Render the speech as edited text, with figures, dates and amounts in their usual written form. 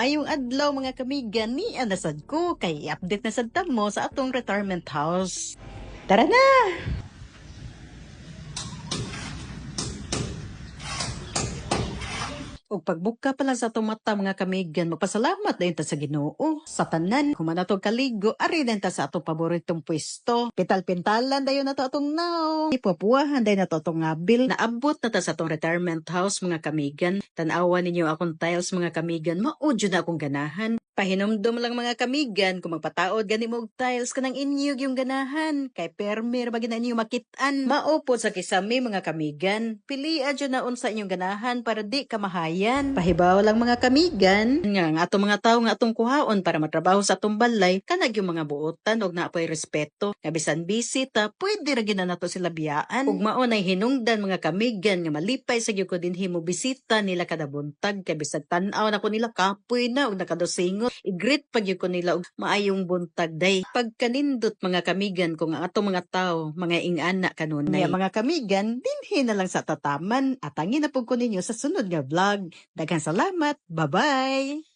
Ayong adlaw mga kamigan ni anasad ko kay update na sad ta mo sa atong retirement house. Tara na! Ug pagbuka pa lang sa atong mata mga kamigan, magpasalamat dayon ta sa Ginoo. Sa tanan, kung manatog kaligo, ari din ta sa atong paboritong pwesto. Pital-pintalan dayon na to atong now. Ipupuahan dayon na to atong ngabil. Naabot na ta sa atong retirement house mga kamigan. Tanawa ninyo akong tiles mga kamigan, maudyo na akong ganahan. Pahinomdom lang mga kamigan, kung magpataod gani mo og tiles kanang inyog yung ganahan. Kay permer bagina ninyo makitaan. Maupod sa kisame mga kamigan. Pili adyo na unsa inyong ganahan para di ka mahayan. Pahibaw lang mga kamigan nga ang atong mga tawo nga atong kuhaon para matrabaho sa atong balay kanag yung mga buotan og naapay respeto. Nga bisan bisita, pwede ra gid na nato sila biyaan. Ug mao nay hinungdan mga kamigan nga malipay sa gyud ko dinhi mo bisita nila kada buntag kay bisag tan-aw na ko nila kapoy na ug nakadosingot. I-greet pag yun ko nila og maayong buntag day. Pagkanindot mga kamigan kung ang atong mga tao, mga ingana kanunay. Mga kamigan, dinhi na lang sa tataman. At angin na po ko ninyo sa sunod nga vlog. Daghang salamat. Bye-bye!